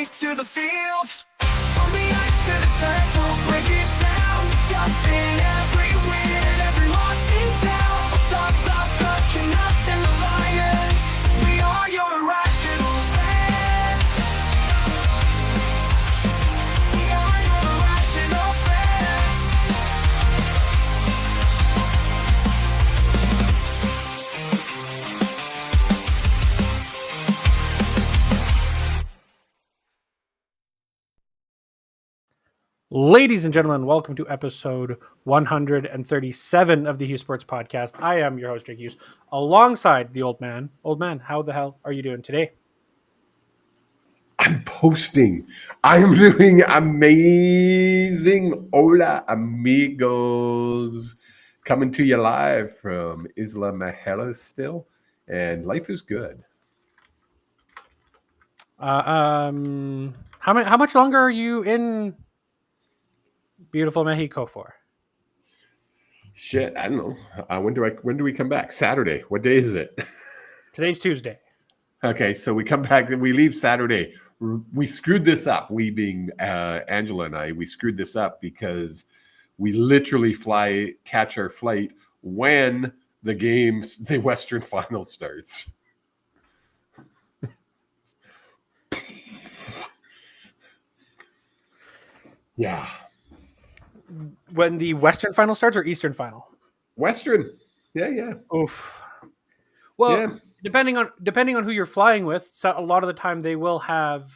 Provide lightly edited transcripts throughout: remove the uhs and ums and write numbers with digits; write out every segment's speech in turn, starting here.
take to the field. From the ice to the turf, we'll break it down. Discussing every win and every loss in town. We'll talk about the Canucks and the Lions. We are your irrational fans. We are your irrational fans. Ladies and gentlemen, welcome to episode 137 of the Hughes Sports Podcast. I am your host, Jake Hughes, alongside the old man. Old man, how the hell are you doing today? I'm posting. I'm doing amazing. Hola, amigos. Coming to you live from Isla Mahela still, and life is good. How much longer are you in beautiful Mexico for? Shit, I don't know. When do we come back? Saturday. What day is it? Today's Tuesday. Okay, so we come back. We leave Saturday. We screwed this up. We being Angela and I, we screwed this up because we literally catch our flight when the Western Finals starts. Yeah. When the Western Final starts or Eastern Final? Western. Yeah. Oof. Well, Yeah. depending on who you're flying with, so a lot of the time they will have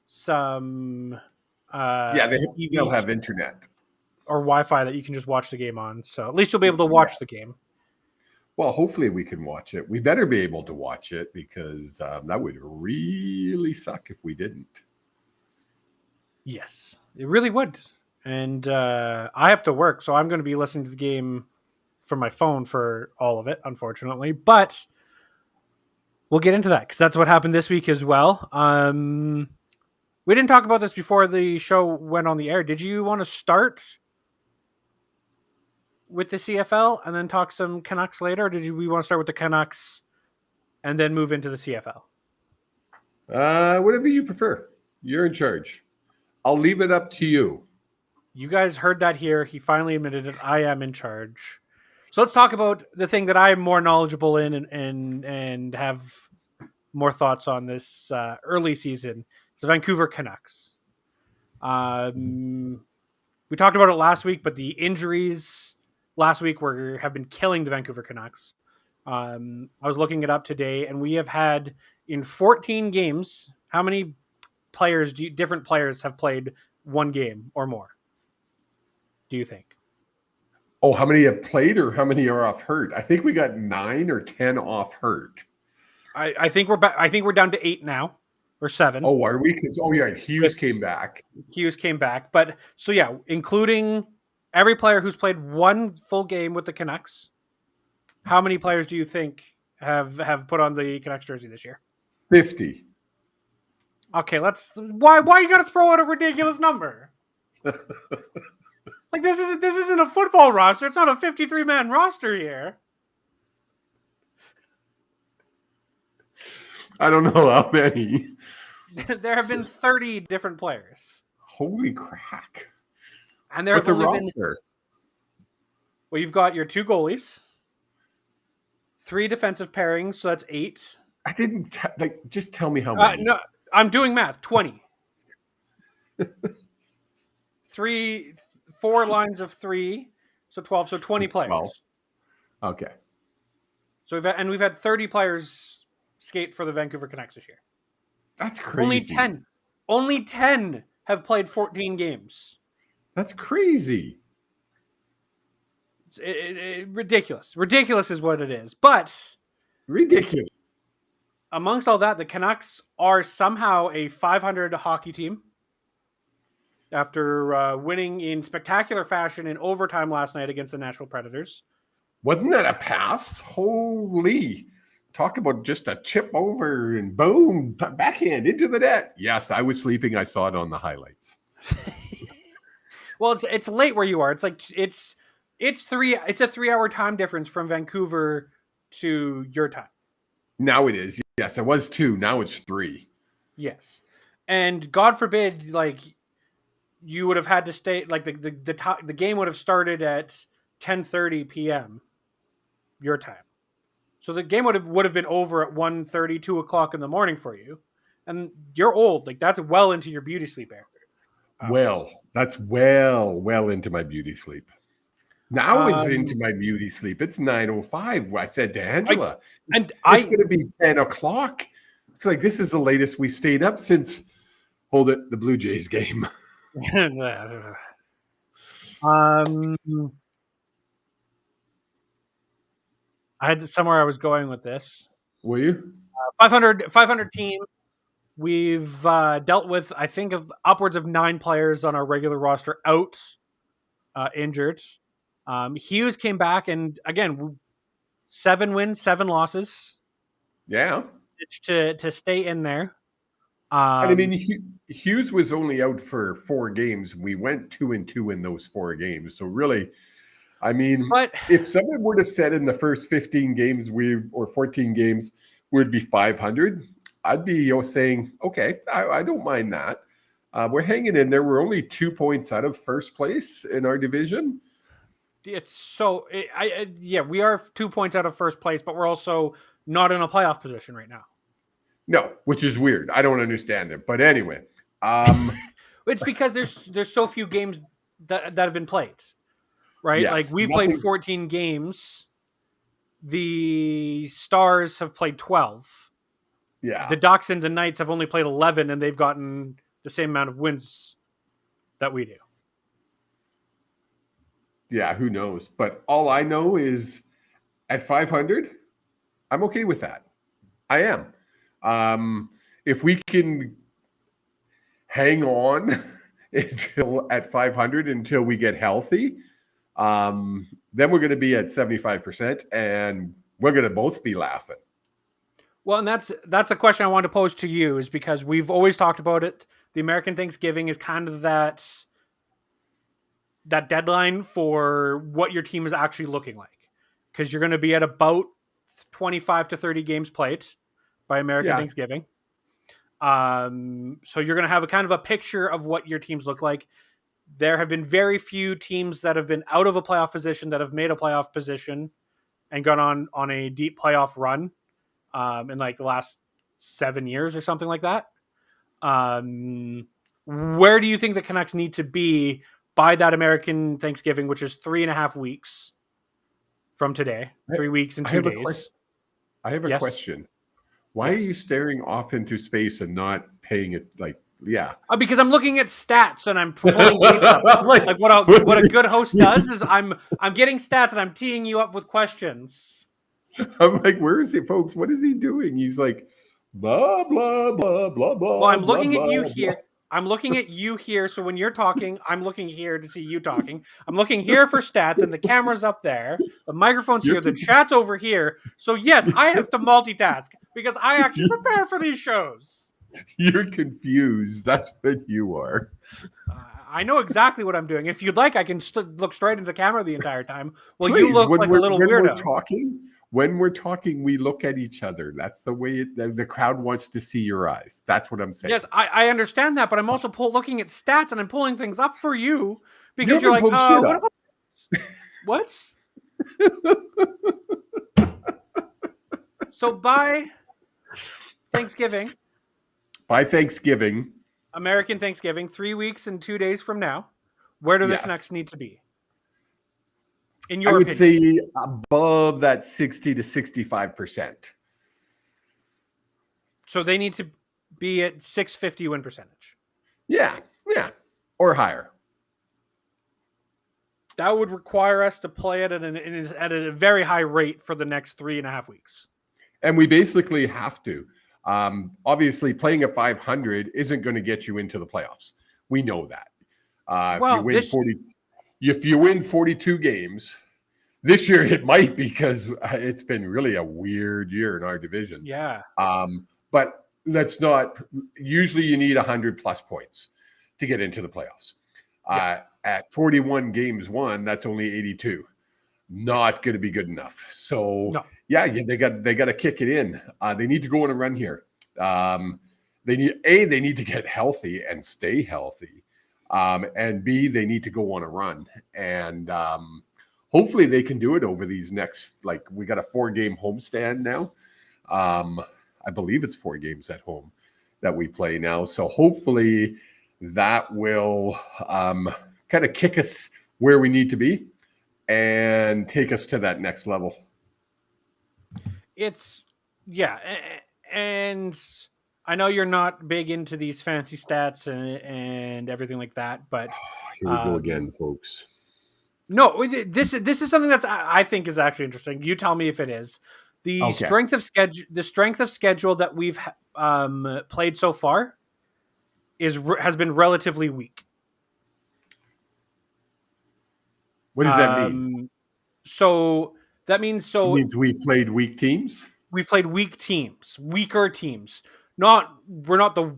some they'll have internet or Wi-Fi that you can just watch the game on. So at least you'll be able to watch the game. Well, hopefully we can watch it. We better be able to watch it because that would really suck if we didn't. Yes, it really would. And I have to work, so I'm going to be listening to the game from my phone for all of it, unfortunately. But we'll get into that because that's what happened this week as well. We didn't talk about this before the show went on the air. Did you want to start with the CFL and then talk some Canucks later? Or we want to start with the Canucks and then move into the CFL? Whatever you prefer. You're in charge. I'll leave it up to you. You guys heard that here. He finally admitted it. I am in charge. So let's talk about the thing that I'm more knowledgeable in and have more thoughts on this early season. It's the Vancouver Canucks. We talked about it last week, but the injuries last week have been killing the Vancouver Canucks. I was looking it up today, and we have had in 14 games, how many different players have played one game or more? Do you think? Oh, how many have played or how many are off hurt? I think we got 9 or 10 off hurt. I think we're I think we're down to 8 now or 7. Oh, are we? Hughes came back. Hughes came back, but so yeah, including every player who's played one full game with the Canucks. How many players do you think have put on the Canucks jersey this year? 50. Okay, why you got to throw out a ridiculous number? Like this isn't a football roster. It's not a 53-man roster here. I don't know how many. There have been 30 different players. Holy crack. And there What's have a only roster? Well, you've got your 2 goalies, 3 defensive pairings, so that's 8. I didn't just tell me how many. No, I'm doing math. 20. 4 lines of 3, so 12. So 20 That's players. 12. Okay. So we've had 30 players skate for the Vancouver Canucks this year. That's crazy. Only 10 have played 14 games. That's crazy. It's ridiculous. Ridiculous is what it is. But Ridiculous. amongst all that, the Canucks are somehow a 500 hockey team after winning in spectacular fashion in overtime last night against the Nashville Predators. Wasn't that a pass? Holy. Talk about just a chip over and boom, backhand into the net. Yes, I was sleeping. I saw it on the highlights. Well, it's late where you are. It's like it's a 3-hour time difference from Vancouver to your time. Now it is. Yes, it was 2. Now it's 3. Yes. And God forbid, like, you would have had to stay, like, the game would have started at 10:30 p.m. your time. So the game would have been over at 1:30, 2 o'clock in the morning for you. And you're old. Like, that's well into your beauty sleep hours. Well, that's well into my beauty sleep. Now is into my beauty sleep. It's 9:05. I said to Angela, it's going to be 10 o'clock. It's like, this is the latest we stayed up since, the Blue Jays game. I had somewhere I was going with this. Were you? 500 team. We've dealt with, I think, of upwards of 9 players on our regular roster out, injured. Hughes came back, and again, 7 wins, 7 losses. Yeah. To stay in there. And I mean, Hughes was only out for 4 games. We went 2-2 in those 4 games. So really, I mean, if someone would have said in the first 15 games or 14 games we'd be 500, I'd be saying, okay, I don't mind that. We're hanging in there. We're only 2 points out of first place in our division. It's so, we are 2 points out of first place, but we're also not in a playoff position right now. No, which is weird. I don't understand it. But anyway, it's because there's so few games that have been played, right? Yes, like we've played 14 games. The Stars have played 12. Yeah. The Ducks and the Knights have only played 11, and they've gotten the same amount of wins that we do. Yeah, who knows? But all I know is at 500, I'm okay with that. I am. If we can hang on until at 500 until we get healthy, then we're going to be at 75%, and we're going to both be laughing. Well, and that's a question I want to pose to you, is because we've always talked about it. The American Thanksgiving is kind of that deadline for what your team is actually looking like, because you're going to be at about 25 to 30 games played by American Thanksgiving. So you're going to have a kind of a picture of what your teams look like. There have been very few teams that have been out of a playoff position that have made a playoff position and gone on a deep playoff run in like the last 7 years or something like that. Where do you think the Canucks need to be by that American Thanksgiving, which is 3.5 weeks from today, 3 weeks and 2 days? I have a question. Why are you staring off into space and not paying it? Because I'm looking at stats and I'm pulling dates up. like what a good host does is I'm getting stats and I'm teeing you up with questions. I'm like, where is he, folks? What is he doing? He's like, blah blah blah blah blah. Well, I'm looking at you here. I'm looking at you here. So when you're talking, I'm looking here to see you talking. I'm looking here for stats, and the camera's up there. The microphone's here. The chat's over here. So yes, I have to multitask because I actually prepare for these shows. You're confused. That's what you are. I know exactly what I'm doing. If you'd like, I can look straight into the camera the entire time. Well, Please, you look like a little weirdo. When we're talking, we look at each other. That's the way the crowd wants to see your eyes. That's what I'm saying. Yes, I understand that, but I'm also looking at stats and I'm pulling things up for you because you're like, what about what? So by Thanksgiving, American Thanksgiving, 3 weeks and 2 days from now, where do the Canucks need to be? In your opinion? Say above that 60 to 65%. So they need to be at .650 win percentage. Yeah, or higher. That would require us to play it at a very high rate for the next 3.5 weeks. And we basically have to. Obviously, playing at 500 isn't going to get you into the playoffs. We know that. If you win 42 games, this year it might, because it's been really a weird year in our division. Yeah. But let's not. Usually, you need 100 plus points to get into the playoffs. Yeah. At 41 games won, that's only 82. Not going to be good enough. So they got to kick it in. They need to go on a run here. they need to get healthy and stay healthy. And B, they need to go on a run. And hopefully they can do it over these next, like, we got a 4-game homestand now. I believe it's 4 games at home that we play now. So hopefully that will kind of kick us where we need to be and take us to that next level. And I know you're not big into these fancy stats and everything like that, but here we go again, folks. No, this is something that I think is actually interesting. You tell me if it is. The strength of schedule that we've played so far has been relatively weak. What does that mean? So that means it means we've played weak teams. We've played weaker teams. We're not the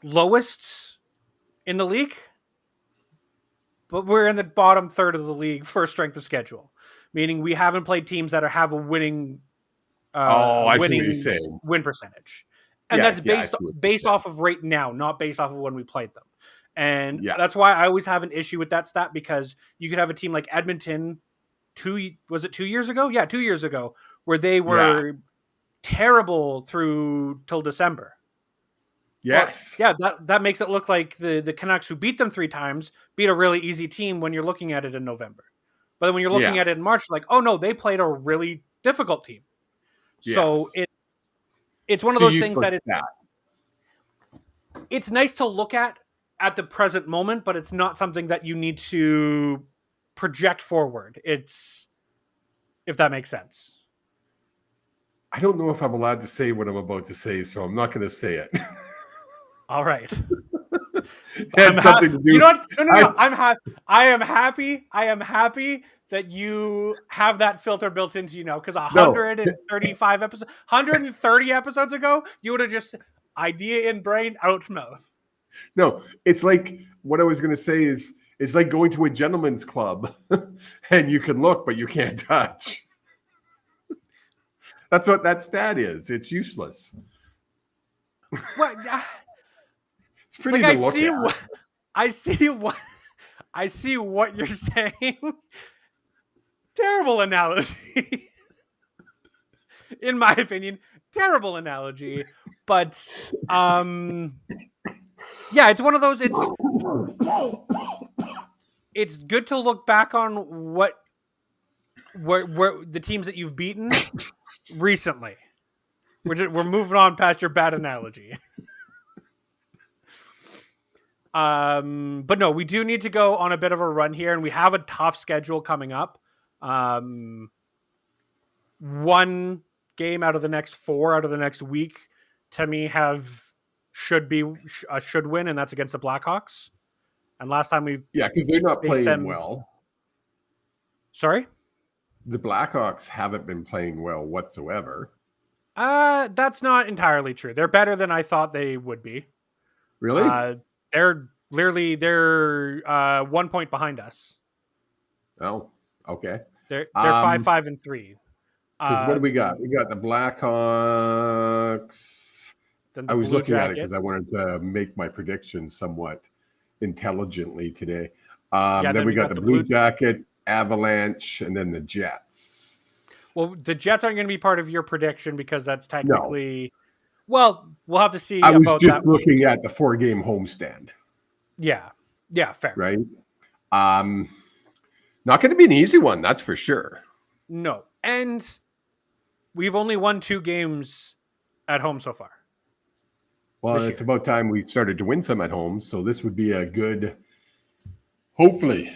lowest in the league, but we're in the bottom third of the league for strength of schedule, meaning we haven't played teams that have a winning. I see what you're saying. Win percentage, and that's based off of right now, not based off of when we played them. And that's why I always have an issue with that stat, because you could have a team like Edmonton 2 years ago? Yeah, 2 years ago, where they were terrible till December. Yes. Well, that makes it look like the Canucks, who beat them 3 times, beat a really easy team when you're looking at it in November. But then when you're looking at it in March, like, oh no, they played a really difficult team. Yes. So it's one of those things that it's nice to look at the present moment, but it's not something that you need to project forward. If that makes sense. I don't know if I'm allowed to say what I'm about to say, so I'm not going to say it. All right. That's something to do. You know what? No. I am happy that you have that filter built into you now, because 135 episodes, 130 episodes ago, you would have just idea in brain, out mouth. No, it's like, what I was going to say is, it's like going to a gentleman's club and you can look, but you can't touch. That's what that stat is. It's useless. What? It's pretty to look at. I see what you're saying. Terrible analogy. In my opinion, terrible analogy. But it's one of those. It's good to look back on where the teams that you've beaten recently. We're moving on past your bad analogy. But no, we do need to go on a bit of a run here, and we have a tough schedule coming up. 1 game out of the next 4 out of the next week, to me, should win, and that's against the Blackhawks. And last time because they're not playing well. Sorry? The Blackhawks haven't been playing well whatsoever. That's not entirely true. They're better than I thought they would be. Really? They're 1 point behind us. Oh, okay. They're 5-5-3. Because what do we got? We got the Blackhawks. I was looking at it because I wanted to make my predictions somewhat intelligently today. Then we got the Blue Jackets, Avalanche, and then the Jets. Well, the Jets aren't going to be part of your prediction because that's technically... No. Well, we'll have to see. I was just looking at the 4-game homestand. Yeah, fair. Right? Not going to be an easy one, that's for sure. No. And we've only won 2 games at home so far. Well, it's about time we started to win some at home, so this would be a good... Hopefully.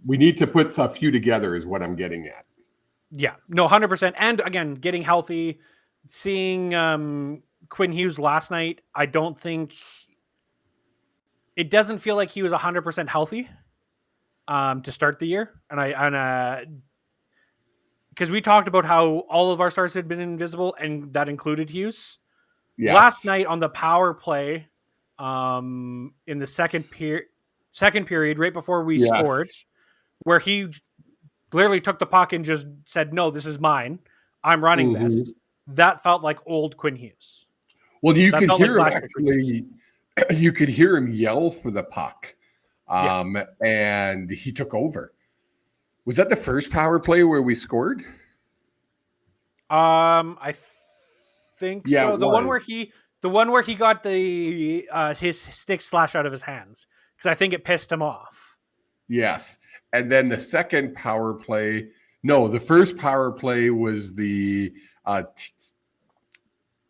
We need to put a few together is what I'm getting at. Yeah. No, 100%. And again, getting healthy, seeing Quinn Hughes last night, I don't think... It doesn't feel like he was 100% healthy to start the year. And because we talked about how all of our stars had been invisible, and that included Hughes. Yes. Last night on the power play, in the second period, right before we scored, where he literally took the puck and just said, "No, this is mine. I'm running this." That felt like old Quinn Hughes. Well, you That could felt like hear him last year for actually. You could hear him yell for the puck, Yeah. and he took over. Was that the first power play where we scored? I think Yeah, so. it The one where was. he got the his stick slashed out of his hands because I think it pissed him off. Yes. And then the second power play, no, the first power play was the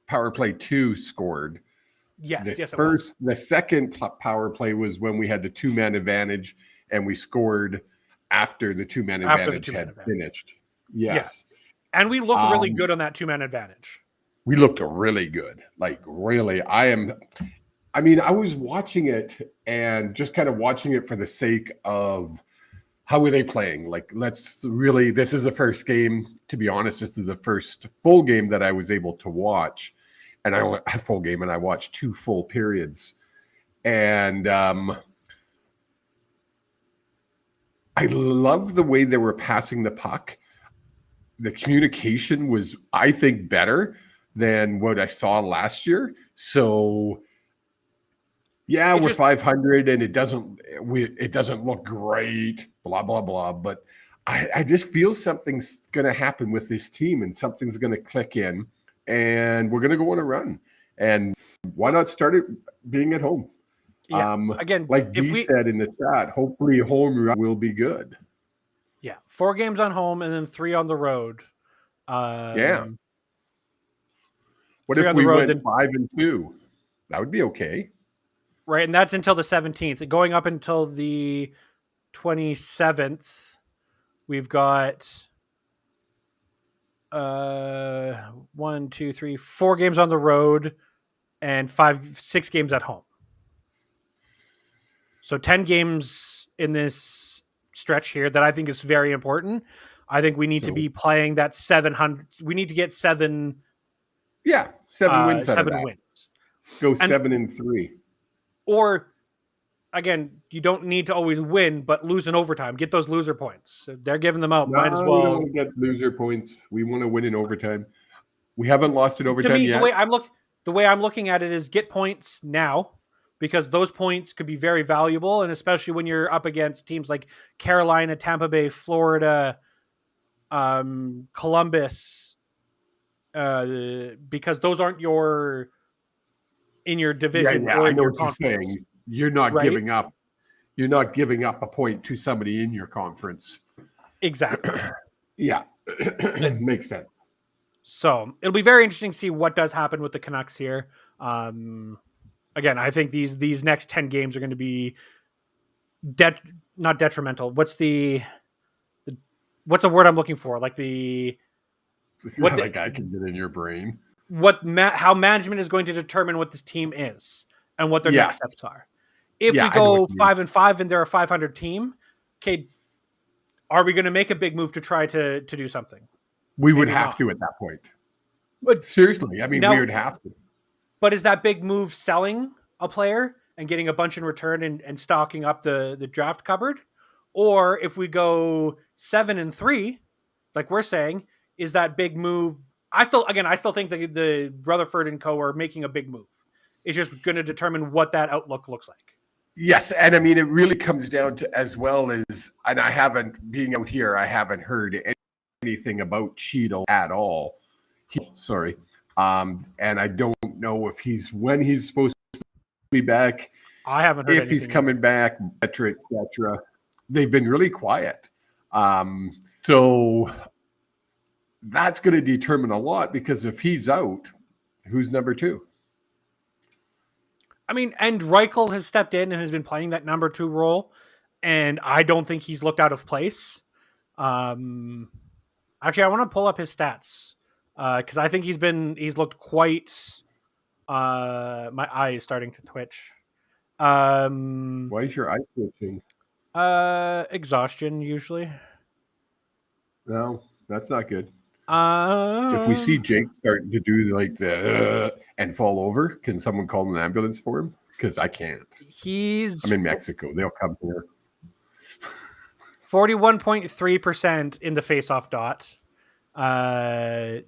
power play 2 scored. Yes, The it was. the second power play was when we had the 2-man advantage and we scored after the 2-man advantage had finished. Yes. And we looked really good on that 2-man advantage. We looked really good. Like really, I was watching it and just kind of watching it for the sake of how are they playing? Like, this is the first game, to be honest, this is the first full game that I was able to watch. And I only had full game and I watched 2 full periods. And I love the way they were passing the puck. The communication was, I think, better than what I saw last year. So yeah, we're 500 and it doesn't look great, blah, blah, blah. But I just feel something's going to happen with this team and something's going to click in and we're going to go on a run. And why not start it being at home? Yeah. Again, like Guy said in the chat, hopefully home run will be good. Yeah. 4 games on home and then 3 on the road. Yeah. What if we went 5-2? That would be okay. Right, and that's until the 17th. Going up until the 27th, we've got 4 games on the road and 6 games at home. So 10 games in this stretch here that I think is very important. I think we need to be playing that 700. We need to get 7. Yeah, 7 wins. 7 wins. Go 7-3. Or, again, you don't need to always win, but lose in overtime. Get those loser points. So they're giving them out. Might as well. We don't get loser points. We want to win in overtime. We haven't lost in overtime yet. The way I'm looking at it is get points now, because those points could be very valuable, and especially when you're up against teams like Carolina, Tampa Bay, Florida, Columbus, because those aren't in your division or in your conference. You're not giving up. You're not giving up a point to somebody in your conference. Exactly. Yeah, makes sense. So it'll be very interesting to see what does happen with the Canucks here. Again, I think these next 10 games are going to be not detrimental. What's the word I'm looking for? Like I can get in your brain. How management is going to determine what this team is and what their next steps are. If we go 5-5 and they're a 500 team, okay, are we going to make a big move to try to do something? We would have to at that point. But seriously, we would have to. But is that big move selling a player and getting a bunch in return and stocking up the draft cupboard? Or if we go 7-3, like we're saying, is that big move? I still think that the Rutherford and co are making a big move. It's just going to determine what that outlook looks like. Yes, and it really comes down to, as well as, and I haven't heard anything about Cheadle at all. And I don't know if when he's supposed to be back. I haven't heard if he's coming back, et cetera. They've been really quiet. So that's going to determine a lot, because if he's out, who's number 2? And Reichel has stepped in and has been playing that number 2 role, and I don't think he's looked out of place. Actually, I want to pull up his stats because I think he's looked quite. My eye is starting to twitch. Why is your eye twitching? Exhaustion usually. No, that's not good. If we see Jake starting to do like the and fall over, can someone call an ambulance for him? Because I can't. I'm in Mexico. They'll come here. 41.3% in the face-off dot. That's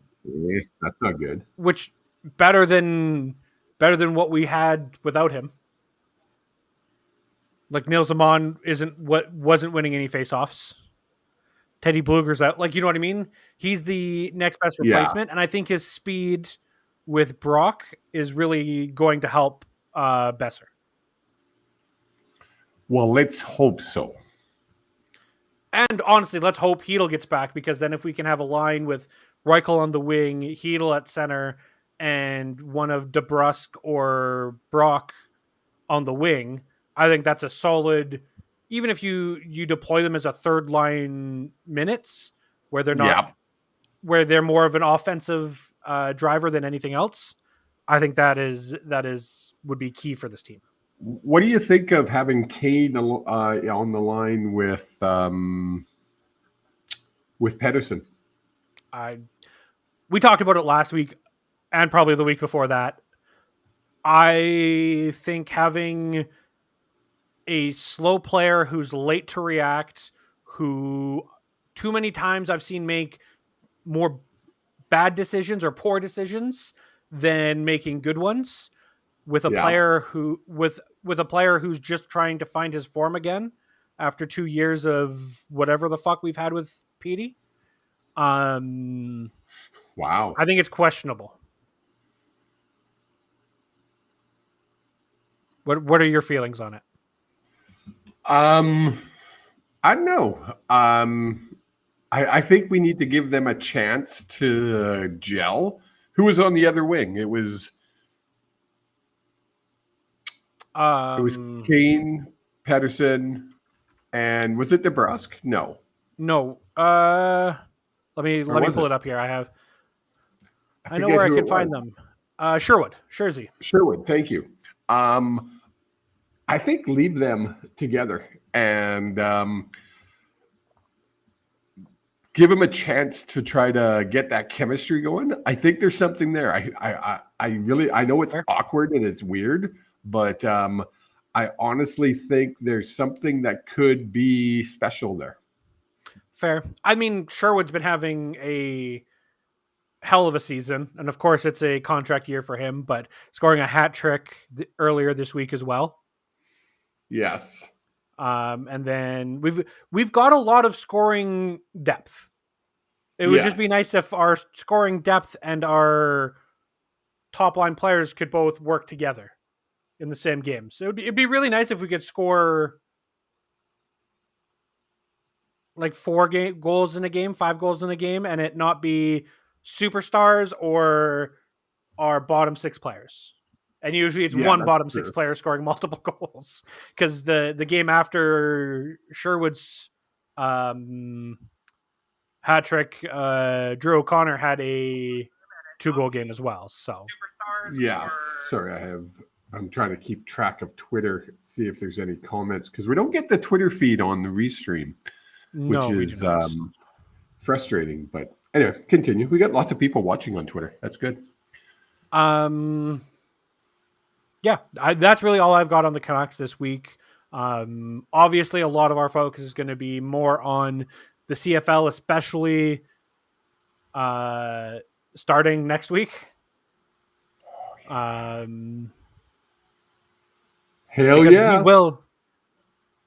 not good. Which better than better than what we had without him. Like Nils Amon wasn't winning any faceoffs. Teddy Bluger's out. Like, you know what I mean? He's the next best replacement. And I think his speed with Brock is really going to help Besser. Well, let's hope so. And honestly, let's hope Hedl gets back, because then if we can have a line with Reichel on the wing, Hedl at center, and one of DeBrusque or Brock on the wing, I think that's a solid. Even if you deploy them as a third line minutes, where they're not, where they're more of an offensive driver than anything else, I think that would be key for this team. What do you think of having Kane on the line with Pedersen? We talked about it last week and probably the week before that. I think having a slow player who's late to react, who too many times I've seen make more bad decisions or poor decisions than making good ones, with a player who with a player who's just trying to find his form again after 2 years of whatever the fuck we've had with Petey. Wow. I think it's questionable. What are your feelings on it? I don't know. I think we need to give them a chance to gel. Who was on the other wing? It was Kane, Pedersen, and was it DeBrusque? No. Let me pull it up here. I know where I can find them. Sherwood. Thank you. I think leave them together and give them a chance to try to get that chemistry going. I think there's something there. I know it's awkward and it's weird, but I honestly think there's something that could be special there. Fair. I mean, Sherwood's been having a hell of a season, and of course it's a contract year for him, but scoring a hat trick earlier this week as well. Yes. And then we've got a lot of scoring depth. It would just be nice if our scoring depth and our top line players could both work together in the same game. So it'd be really nice if we could score like 5 goals in a game, and it not be superstars or our bottom 6 players. And usually it's one bottom 6 player scoring multiple goals, because the game after Sherwood's hat trick, Drew O'Connor had a 2-goal game as well. So sorry, I'm trying to keep track of Twitter, see if there's any comments, because we don't get the Twitter feed on the restream, which is frustrating. But anyway, continue. We got lots of people watching on Twitter. That's good. That's really all I've got on the Canucks this week. Obviously, a lot of our focus is going to be more on the CFL, especially starting next week. Hell yeah!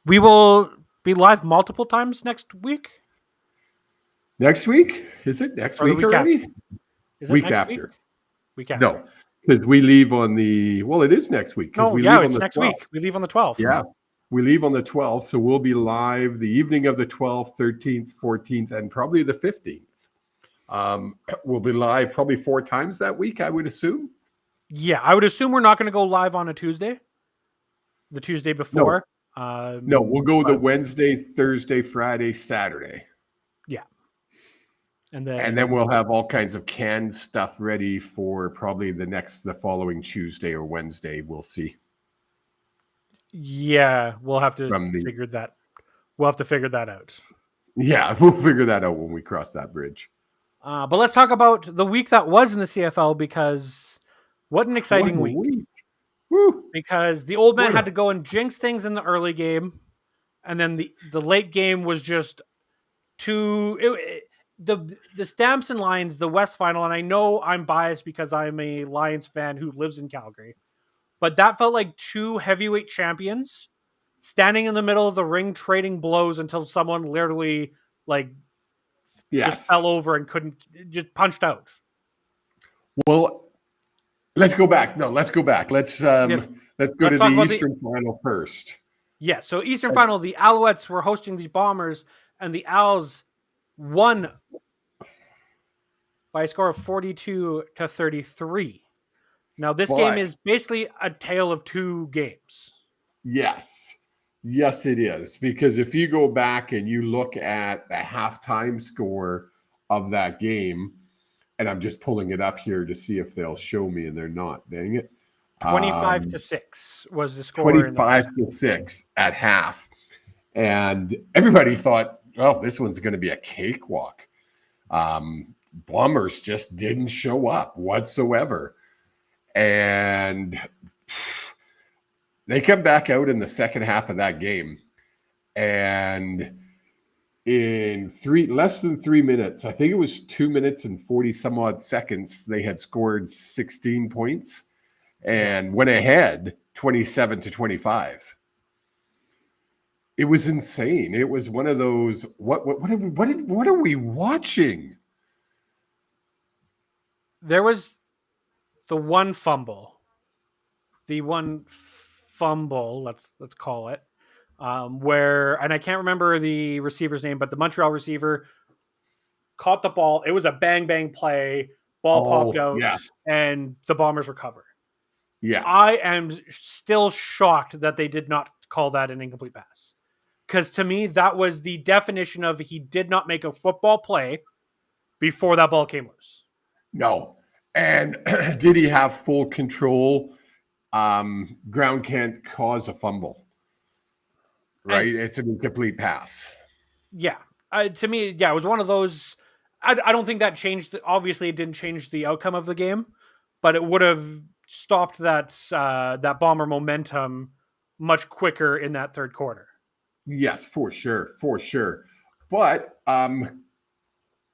We will be live multiple times next week. Next week? Is it next week already? Week after. No. Because we leave on it is next week. It's next week. We leave on the 12th. Yeah, we leave on the 12th. So we'll be live the evening of the 12th, 13th, 14th, and probably the 15th. We'll be live probably 4 times that week, I would assume. Yeah, I would assume we're not going to go live on a Tuesday. The Tuesday before. No, we'll go the Wednesday, Thursday, Friday, Saturday. Yeah. And then we'll have all kinds of canned stuff ready for probably the following Tuesday or Wednesday. We'll see. Yeah, we'll have to figure that. We'll have to figure that out. Yeah, we'll figure that out when we cross that bridge. But let's talk about the week that was in the CFL, because what an exciting week. Woo. Because the old man had to go and jinx things in the early game, and then the late game was just the Stamps and Lions, the West Final, and I know I'm biased because I'm a Lions fan who lives in Calgary. but that felt like two heavyweight champions standing in the middle of the ring trading blows until someone literally like just fell over and couldn't, just punched out. Well, let's go back. No, let's go back. Let's go to the Eastern Final first. Yeah, so Eastern Final, the Alouettes were hosting the Bombers, and the Owls won by a score of 42-33. Now, this game is basically a tale of two games. Yes. Yes, it is. Because if you go back and you look at the halftime score of that game, and I'm just pulling it up here to see if they'll show me, and they're not. Dang it. 25-6 was the score. 25-6 at half. And everybody thought, oh, this one's going to be a cakewalk. Bombers just didn't show up whatsoever. And they come back out in the second half of that game. And in less than 3 minutes, I think it was 2 minutes and 40 some odd seconds, they had scored 16 points and went ahead 27-25. It was insane. It was one of those, what are we watching? There was the one fumble, let's call it, where, and I can't remember the receiver's name, but the Montreal receiver caught the ball. It was a bang play. Ball popped out, and the Bombers recover. Yes. I am still shocked that they did not call that an incomplete pass. Because to me, that was the definition of he did not make a football play before that ball came loose. No. And did he have full control? Ground can't cause a fumble. Right? It's an incomplete pass. Yeah. To me, it was one of those. I don't think that changed. Obviously, it didn't change the outcome of the game, but it would have stopped that Bomber momentum much quicker in that third quarter. Yes, for sure. But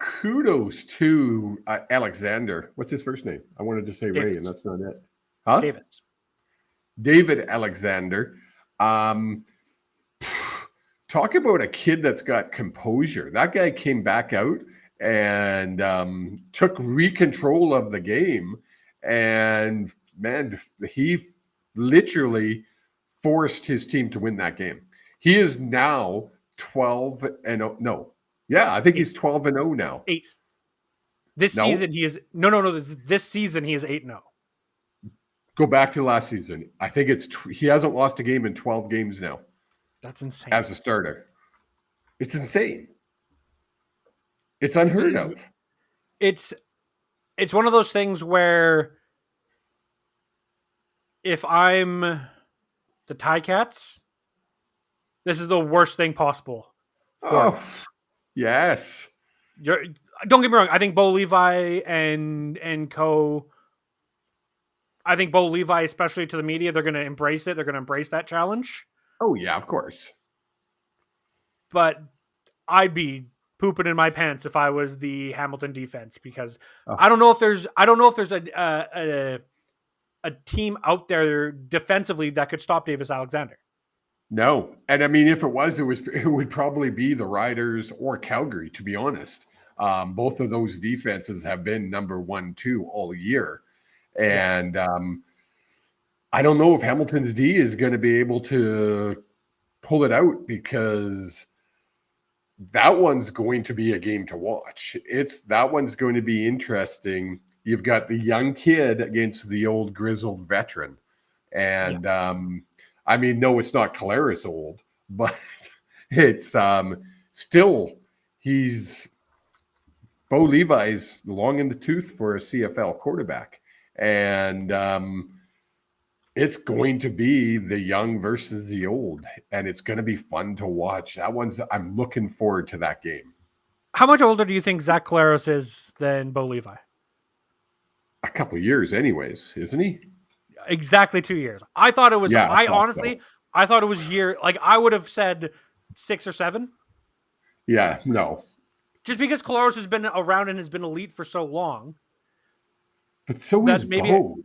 kudos to Alexander. What's his first name? I wanted to say Davis. Ray, and that's not it. Huh? David Alexander. Talk about a kid that's got composure. That guy came back out and took control of the game. And, man, he literally forced his team to win that game. He is now 12-0. No. Yeah, I think he's 12-0 now. 8. This season he is this season he is 8-0. Go back to last season. I think he hasn't lost a game in 12 games now. That's insane. As a starter. It's insane. It's unheard of. It's one of those things where if I'm the Ticats, this is the worst thing possible. Yes. Don't get me wrong. I think Bo Levi and co. I think Bo Levi, especially to the media, they're going to embrace it. They're going to embrace that challenge. Oh yeah, of course. But I'd be pooping in my pants if I was the Hamilton defense because I don't know if there's a team out there defensively that could stop Davis Alexander. No. And I mean, if it would probably be the Riders or Calgary, to be honest. Both of those defenses have been number 1, 2 all year. And I don't know if Hamilton's D is going to be able to pull it out because that one's going to be a game to watch. That one's going to be interesting. You've got the young kid against the old grizzled veteran. And I mean, no, it's not Caleris old, but it's still Bo Levi's long in the tooth for a CFL quarterback. And it's going to be the young versus the old, and it's going to be fun to watch. I'm looking forward to that game. How much older do you think Zach Caleros is than Bo Levi? A couple of years anyways, isn't he? Exactly 2 years. I thought it was, I thought it was I would have said 6 or 7. Yeah, no. Just because Caleros has been around and has been elite for so long. But so is Bo.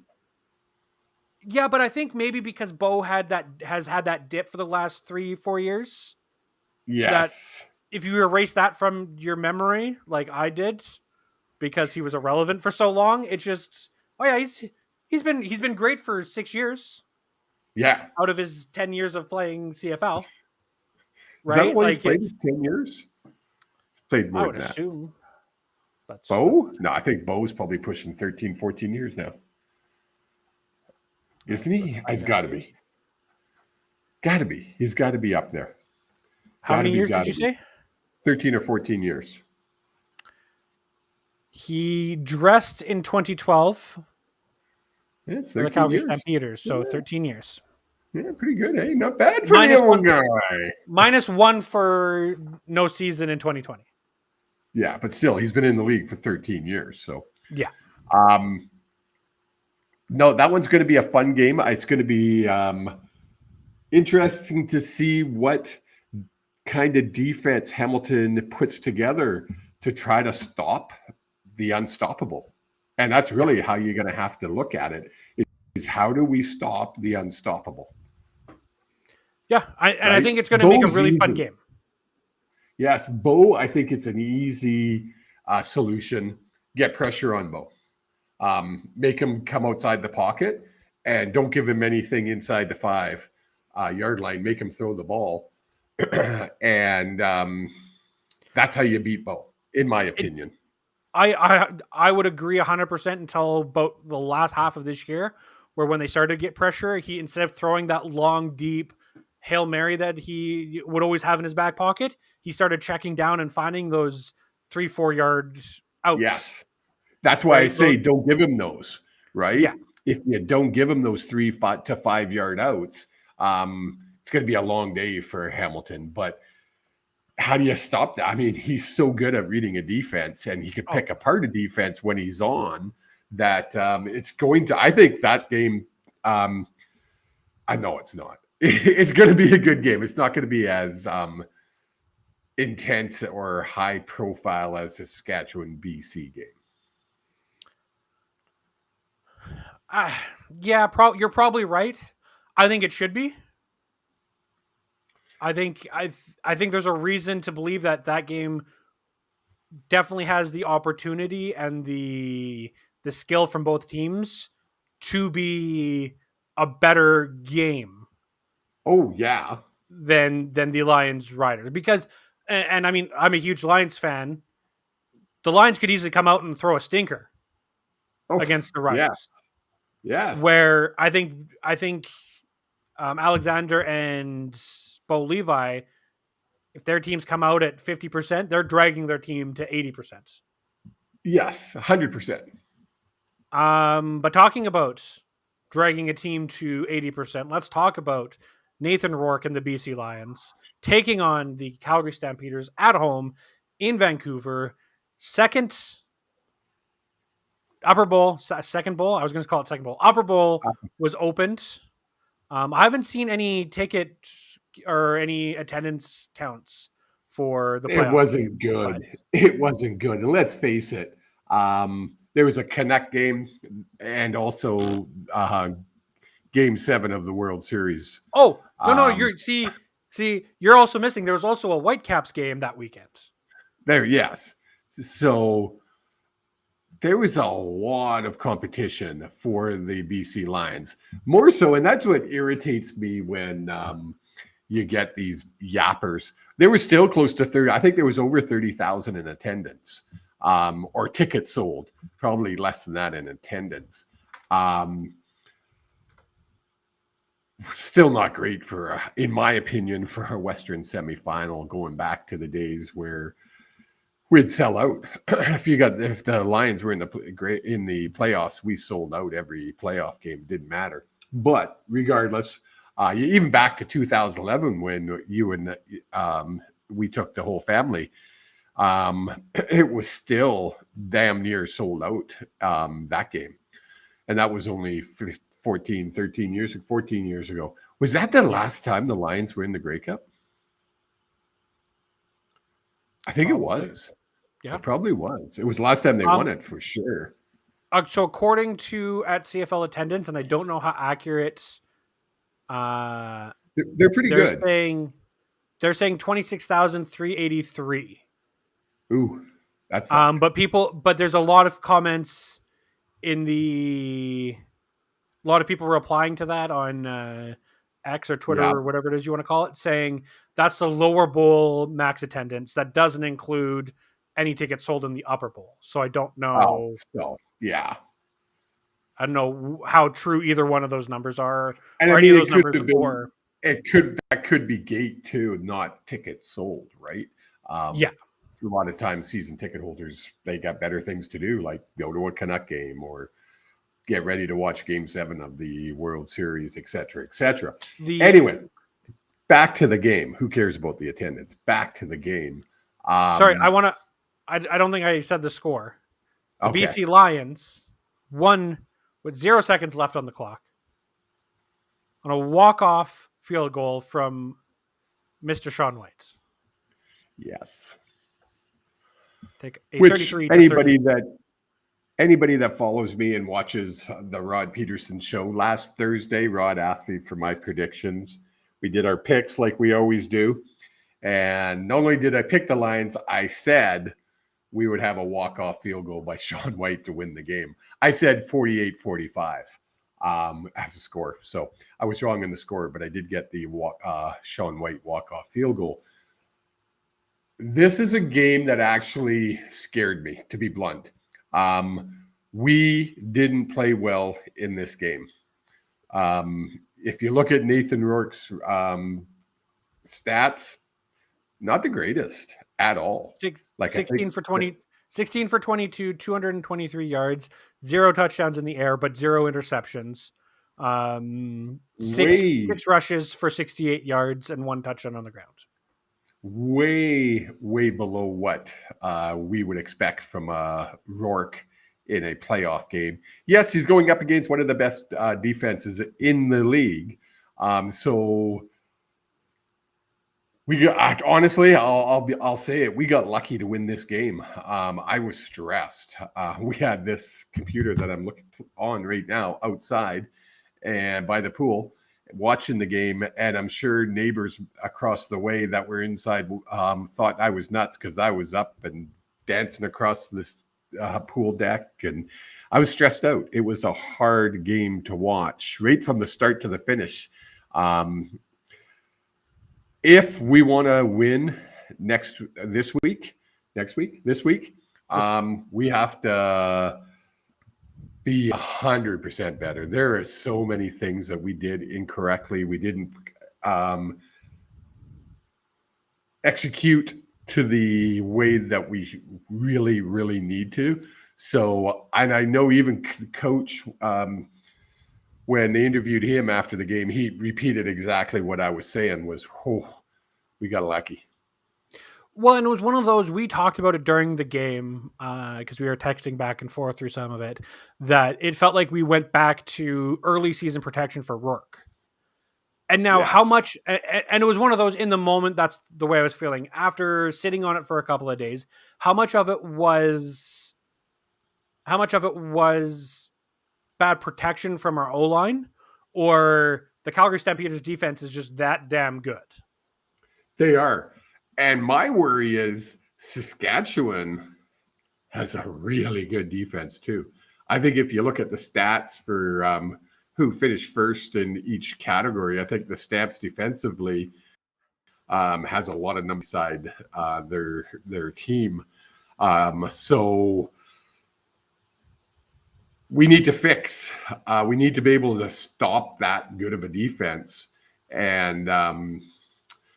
Yeah, but I think maybe because Bo has had that dip for the last 3-4 years, that Yes. if you erase that from your memory, like I did, because he was irrelevant for so long, it just he's been great for 6 years Yeah. out of his 10 years of playing CFL, Is that right? all he's Like played it's in 10 years? Played I more would than that. assume that's Bo? No, I think Bo's probably pushing 13, 14 years now. Isn't he? let's He's find out got to here. be. Got to be. He's got to be up there. How many years Got did you to be. say? 13 or 14 years. He dressed in 2012 Yeah, it's for the 13 Calgary years. Stampeders, so Yeah. 13 years. Yeah, pretty good. Hey, not bad for Minus the old one. guy. -1 for no season in 2020. Yeah, but still, he's been in the league for 13 years. So, Yeah. No, that one's going to be a fun game. It's going to be interesting to see what kind of defense Hamilton puts together to try to stop the unstoppable. And that's really how you're going to have to look at it, is how do we stop the unstoppable? Yeah, I Right? think it's going to make a Bo's really fun easy. game. Yes, Bo, I think it's an easy solution. Get pressure on Bo. Make him come outside the pocket and don't give him anything inside the 5-yard line. Make him throw the ball. And that's how you beat Bo, in my opinion. I would agree 100% until about the last half of this year, where when they started to get pressure, he, instead of throwing that long, deep Hail Mary that he would always have in his back pocket, he started checking down and finding those 3-4 yard outs. Yes. That's why I Right? say don't give him those, right? Yeah. If you don't give him those 3 to 5 yard outs, it's going to be a long day for Hamilton. But how do you stop that? I mean, he's so good at reading a defense, and he could pick apart a defense when he's on, that it's going to, I think that game, I know it's not. It's going to be a good game. It's not going to be as intense or high profile as the Saskatchewan BC game. Yeah, you're probably right. I think it should be. I think there's a reason to believe that game definitely has the opportunity and the skill from both teams to be a better game. Oh yeah, than the Lions Riders, because and I mean, I'm a huge Lions fan. The Lions could easily come out and throw a stinker against the Riders. Yes. Where I think Alexander and Bo Levi, if their teams come out at 50%, they're dragging their team to 80%. Yes, 100%. But talking about dragging a team to 80%, let's talk about Nathan Rourke and the BC Lions taking on the Calgary Stampeders at home in Vancouver. Second bowl. I was going to call it second bowl. Upper bowl was opened. I haven't seen any ticket or any attendance counts for the playoff. It wasn't good. It wasn't good. And let's face it, there was a Canuck game and also Game 7 of the World Series. Oh, no, you're you're also missing. There was also a Whitecaps game that weekend. Yes. So there was a lot of competition for the BC Lions. More so, and that's what irritates me when you get these yappers. There was still close to 30. I think there was over 30,000 in attendance, or tickets sold. Probably less than that in attendance. Still not great for, in my opinion, for a Western semifinal, going back to the days where we'd sell out. If the Lions were in the playoffs, we sold out every playoff game. It didn't matter. But regardless, even back to 2011 when you and we took the whole family, it was still damn near sold out, that game. And that was only 14 years ago. Was that the last time the Lions were in the Grey Cup? I think it was. Yeah, it probably was. It was the last time they won it for sure. So according to at CFL attendance, and I don't know how accurate, They're pretty they're good. saying 26,383. Ooh, that sucks. But there's a lot of comments a lot of people replying to that on X or Twitter or whatever it is you want to call it, saying that's the lower bowl max attendance. That doesn't include any tickets sold in the upper bowl. So I don't know. Yeah. I don't know how true either one of those numbers are, And or I any mean, of those numbers, or that could be gate too, not tickets sold, right? Yeah. A lot of times season ticket holders, they got better things to do, like go to a Canuck game or get ready to watch Game 7 of the World Series, et cetera, et cetera. Anyway, back to the game. Who cares about the attendance? Back to the game. Sorry, I don't think I said the score. The BC Lions won with 0 seconds left on the clock on a walk-off field goal from Mr. Sean Whyte. Yes. Take a Which 33 anybody that follows me and watches the Rod Peterson show last Thursday, Rod asked me for my predictions. We did our picks like we always do. And not only did I pick the Lions, I said we would have a walk-off field goal by Sean Whyte to win the game. I said 48-45 as a score. So I was wrong in the score, but I did get the Sean Whyte walk-off field goal. This is a game that actually scared me, to be blunt. We didn't play well in this game. If you look at Nathan Rourke's stats, not the greatest at all. 16 for 22, 223 yards, 0 touchdowns in the air, but 0 interceptions. Six rushes for 68 yards and 1 touchdown on the ground. Way below what we would expect from Rourke in a playoff game. Yes, he's going up against one of the best defenses in the league. So we got, honestly, I'll say it. We got lucky to win this game. I was stressed. We had this computer that I'm looking on right now outside and by the pool, watching the game, and I'm sure neighbors across the way that were inside thought I was nuts because I was up and dancing across this pool deck, and I was stressed out. It was a hard game to watch right from the start to the finish. If we want to win this week, we have to be 100% better. There are so many things that we did incorrectly. We didn't execute to the way that we really, really need to. So, and I know even Coach, when they interviewed him after the game, he repeated exactly what I was saying was, we got lucky. Well, and it was one of those, we talked about it during the game because we were texting back and forth through some of it, that it felt like we went back to early season protection for Rourke. And now how much, and it was one of those in the moment, that's the way I was feeling after sitting on it for a couple of days, how much of it was bad protection from our O-line, or the Calgary Stampeders defense is just that damn good? They are. And my worry is Saskatchewan has a really good defense too. I think if you look at the stats for who finished first in each category, I think the Stamps defensively has a lot of numbers side their team. So we need to fix. We need to be able to stop that good of a defense, and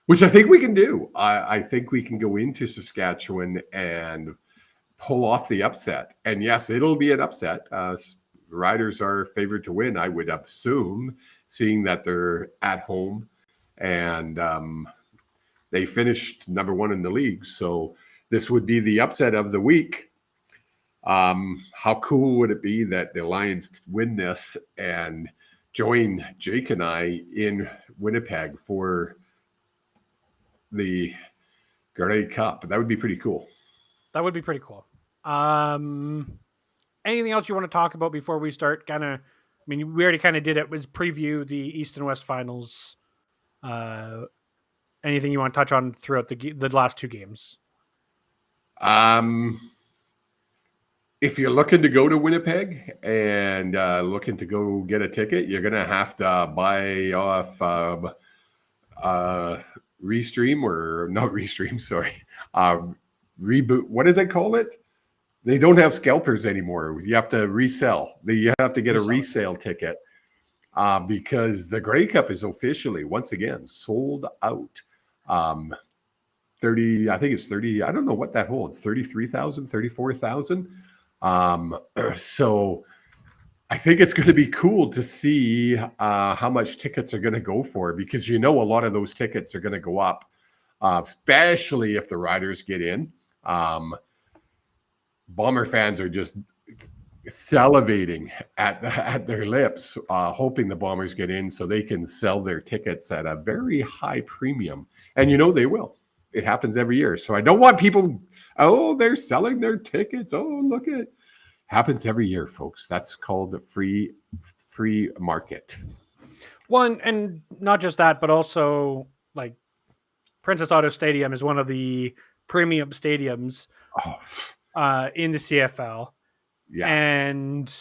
which I think we can do. I think we can go into Saskatchewan and pull off the upset. And yes, it'll be an upset. Riders are favored to win, I would assume, seeing that they're at home and they finished number 1 in the league. So this would be the upset of the week. How cool would it be that the Lions win this and join Jake and I in Winnipeg for the Grey Cup? That would be pretty cool. That would be pretty cool. And anything else you want to talk about before we start? Kind of, I mean, we already kind of did it. Was preview the East and West finals. Anything you want to touch on throughout the last two games? If you're looking to go to Winnipeg and looking to go get a ticket, you're going to have to buy off Restream or not Restream, sorry. Reboot. What do they call it? They don't have scalpers anymore. You have to resell. You have to get a resale ticket because the Grey Cup is officially, once again, sold out. 30, I think it's 30. I don't know what that holds. 33,000, 34,000. So I think it's going to be cool to see how much tickets are going to go for, because a lot of those tickets are going to go up, especially if the Riders get in. Bomber fans are just salivating at their lips, hoping the Bombers get in so they can sell their tickets at a very high premium. And they will. It happens every year. So I don't want people, they're selling their tickets. Oh, look at it. Happens every year, folks. That's called the free market. Well, and not just that, but also like Princess Auto Stadium is one of the premium stadiums in the CFL. Yes. And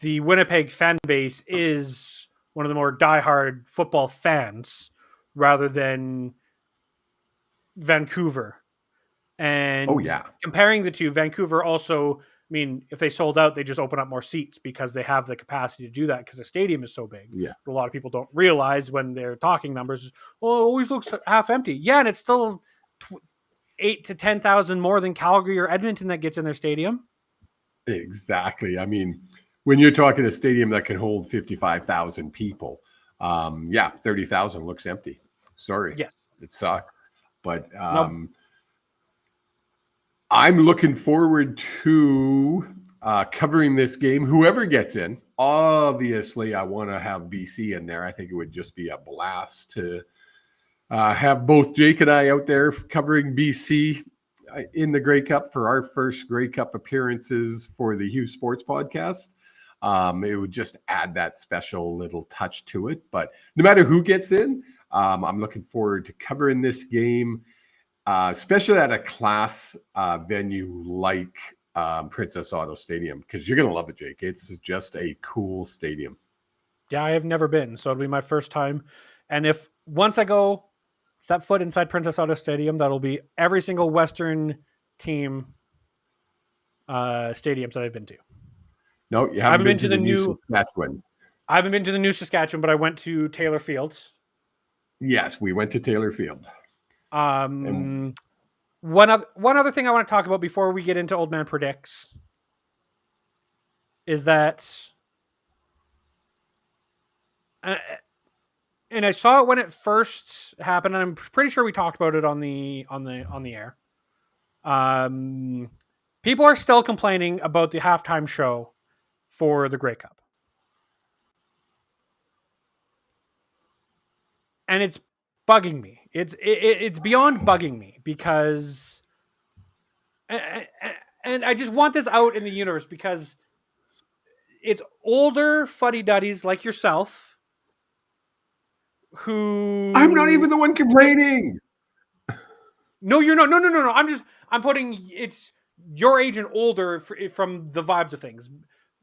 the Winnipeg fan base is one of the more diehard football fans rather than Vancouver. And comparing the two, Vancouver also, I mean, if they sold out, they just open up more seats because they have the capacity to do that because the stadium is so big. Yeah. But a lot of people don't realize when they're talking numbers, it always looks half empty. Yeah, and it's still 8,000 to 10,000 more than Calgary or Edmonton that gets in their stadium. Exactly. I mean, when you're talking a stadium that can hold 55,000 people, 30,000 looks empty. Sorry. Yes. It sucks. But I'm looking forward to covering this game. Whoever gets in, obviously, I want to have BC in there. I think it would just be a blast to have both Jake and I out there covering BC in the Grey Cup for our first Grey Cup appearances for the Hughes Sports Podcast. It would just add that special little touch to it. But no matter who gets in, I'm looking forward to covering this game. Especially at a class venue like Princess Auto Stadium, because you're going to love it, Jake. It's just a cool stadium. Yeah, I have never been, so it'll be my first time. And if once I go step foot inside Princess Auto Stadium, that'll be every single Western team stadiums that I've been to. No, you haven't been to the new Saskatchewan. I haven't been to the new Saskatchewan, but I went to Taylor Fields. Yes, we went to Taylor Field. One other thing I want to talk about before we get into Old Man Predicts is that, and I saw it when it first happened, and I'm pretty sure we talked about it on the air. People are still complaining about the halftime show for the Grey Cup, and it's bugging me. It's beyond bugging me because, and I just want this out in the universe because it's older fuddy-duddies like yourself who... I'm not even the one complaining. No, you're not. No. I'm putting it's your age and older from the vibes of things.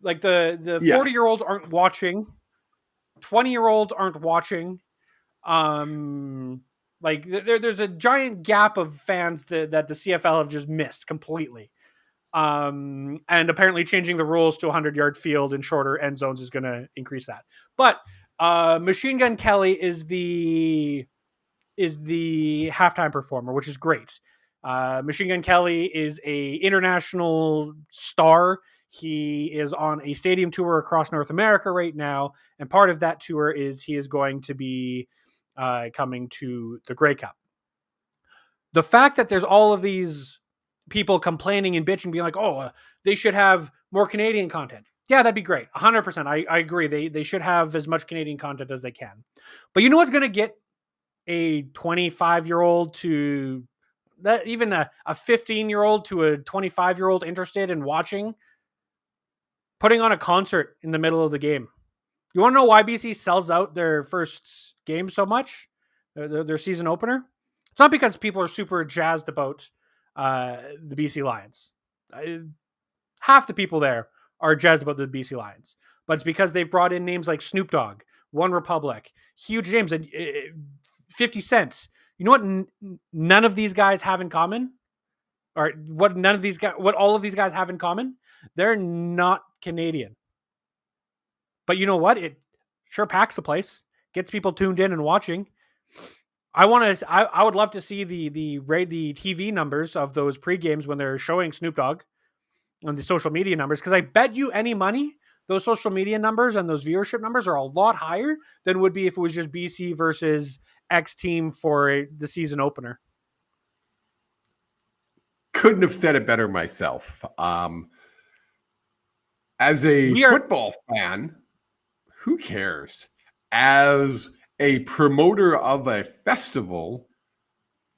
Like the 40-year-olds aren't watching. 20-year-olds aren't watching. Like there's a giant gap of fans that the CFL have just missed completely. And apparently changing the rules to a 100-yard field and shorter end zones is going to increase that. But Machine Gun Kelly is the halftime performer, which is great. Machine Gun Kelly is a international star. He is on a stadium tour across North America right now. And part of that tour is he is going to be coming to the Grey Cup. The fact that there's all of these people complaining and bitching, being like, they should have more Canadian content. Yeah, that'd be great. 100%. I agree. They should have as much Canadian content as they can. But you know what's going to get a 25-year-old to that even a 15-year-old to a 25-year-old interested in watching, putting on a concert in the middle of the game. You want to know why BC sells out their first game so much, their season opener? It's not because people are super jazzed about the BC Lions. Half the people there are jazzed about the BC Lions, but it's because they've brought in names like Snoop Dogg, One Republic, huge names, and 50 Cent. You know what none of these guys have in common? Or what all of these guys have in common? They're not Canadian. But you know what? It sure packs the place, gets people tuned in and watching. I would love to see the TV numbers of those pre-games when they're showing Snoop Dogg on the social media numbers, because I bet you any money those social media numbers and those viewership numbers are a lot higher than would be if it was just BC versus X team for the season opener. Couldn't have said it better myself. As a football fan, who cares? As a promoter of a festival,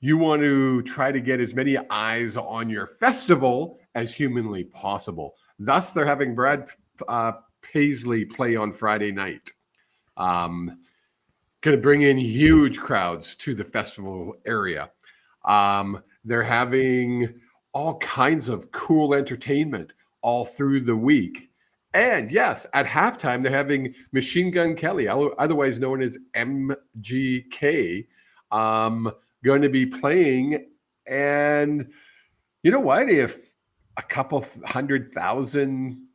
you want to try to get as many eyes on your festival as humanly possible. Thus, they're having Brad Paisley play on Friday night. Going to bring in huge crowds to the festival area. They're having all kinds of cool entertainment all through the week. And yes, at halftime, they're having Machine Gun Kelly, otherwise known as MGK, going to be playing. And you know what? If a couple 100,000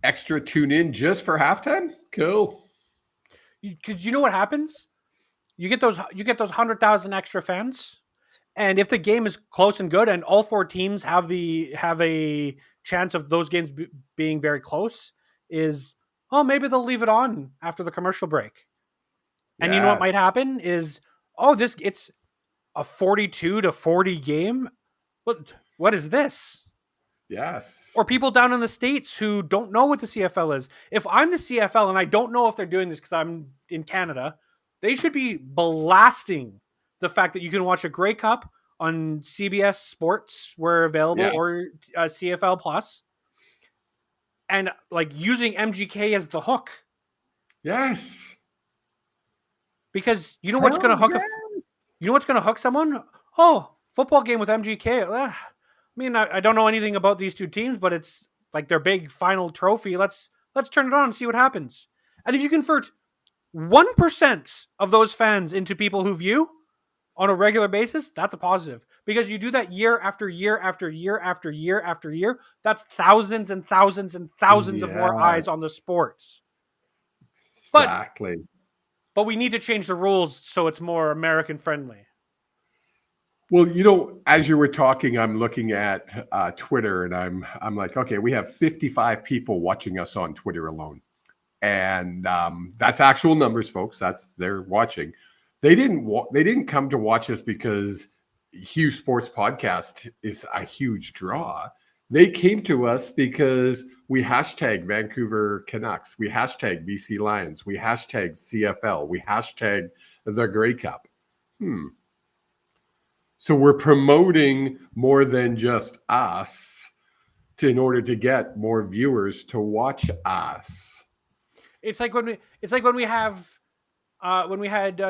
extra tune in just for halftime, cool. Because you know what happens? You get those 100,000 extra fans, and if the game is close and good, and all four teams have a chance of those games being very close, maybe they'll leave it on after the commercial break. And you know what might happen is, it's a 42-40 game. What is this? Yes. Or people down in the States who don't know what the CFL is. If I'm the CFL and I don't know if they're doing this because I'm in Canada, they should be blasting the fact that you can watch a Grey Cup on CBS Sports where available, or CFL Plus, and like using MGK as the hook. Yes. Because you know what's going to hook you know what's going to hook someone? Oh, football game with MGK. I mean, I don't know anything about these two teams, but it's like their big final trophy. Let's turn it on and see what happens. And if you convert 1% of those fans into people who view on a regular basis, that's a positive, because you do that year after year after year after year after year. That's thousands and thousands and thousands of more eyes on the sports. Exactly. But we need to change the rules so it's more American friendly. Well, you know, as you were talking, I'm looking at Twitter, and I'm like, okay, we have 55 people watching us on Twitter alone, and that's actual numbers, folks. They're watching. They didn't come to watch us because Hughes Sports Podcast is a huge draw. They came to us because we hashtag Vancouver Canucks, we hashtag BC Lions, we hashtag CFL, we hashtag the Grey Cup. So we're promoting more than just us in order to get more viewers to watch us. It's like when we had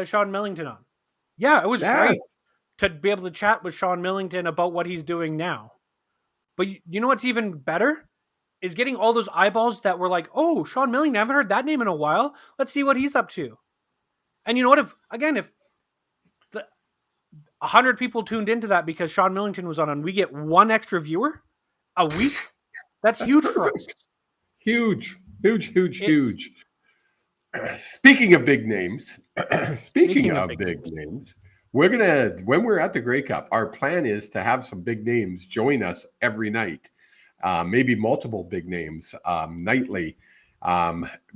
Sean Millington on. Yeah, it was great to be able to chat with Sean Millington about what he's doing now. But you know what's even better is getting all those eyeballs that were like, oh, Sean Millington, I haven't heard that name in a while. Let's see what he's up to. And you know what? If 100 people tuned into that because Sean Millington was on and we get one extra viewer a week, that's huge for us. Huge. Speaking of big names, we're gonna, when we're at the Grey Cup, our plan is to have some big names join us every night, maybe multiple big names nightly.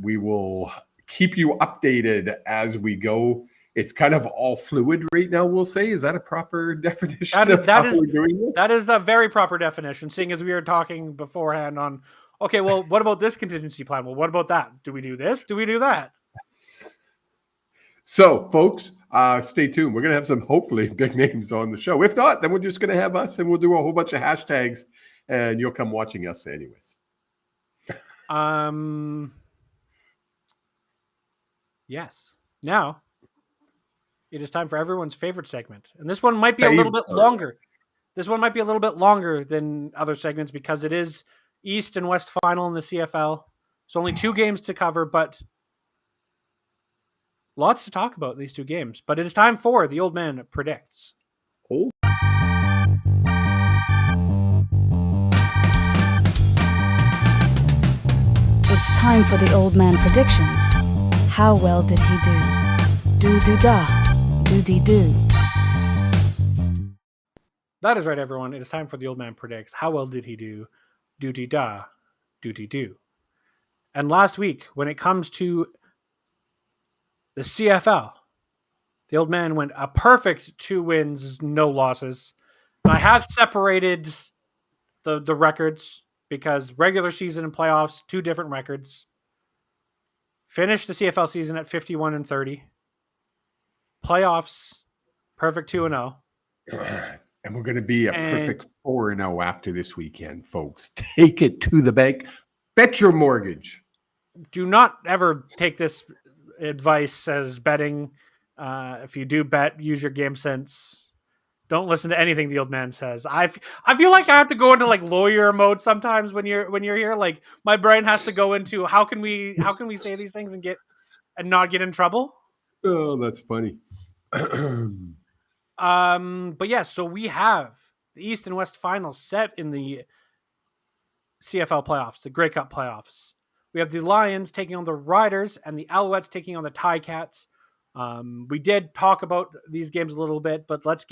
We will keep you updated as we go. It's kind of all fluid right now, we'll say. Is that a proper definition? That is the very proper definition, seeing as we were talking beforehand on, okay, well, what about this contingency plan? Well, what about that? Do we do this? Do we do that? So, folks, Stay tuned. We're going to have some hopefully big names on the show. If not, then we're just going to have us and we'll do a whole bunch of hashtags and you'll come watching us anyways. Yes. Now, it is time for everyone's favorite segment. And this one might be a little bit longer. This one might be a little bit longer than other segments because it is East and West final in the CFL. So only 2 games to cover, but lots to talk about in these 2 games. But it is time for The Old Man Predicts. Oh. It's time for The Old Man Predictions. How well did he do? Do-do-da, do-dee-do. That is right, everyone. It is time for The Old Man Predicts. How well did he do? Do-dee-da, do-dee-do. And last week, when it comes to the CFL, the old man went a perfect 2 wins, no losses. And I have separated the records because regular season and playoffs, 2 different records. Finished the CFL season at 51-30. Playoffs, perfect 2-0. And we're going to be a perfect 4-0 after this weekend, folks. Take it to the bank. Bet your mortgage. Do not ever take this advice as betting. If you do bet, use your game sense. Don't listen to anything the old man says. I feel like I have to go into like lawyer mode sometimes when you're here. Like my brain has to go into how can we say these things and not get in trouble. Oh, that's funny. But yeah, so we have the East and West finals set in the CFL playoffs, the Grey Cup playoffs. We have the Lions taking on the Riders and the Alouettes taking on the Ticats. We did talk about these games a little bit, but let's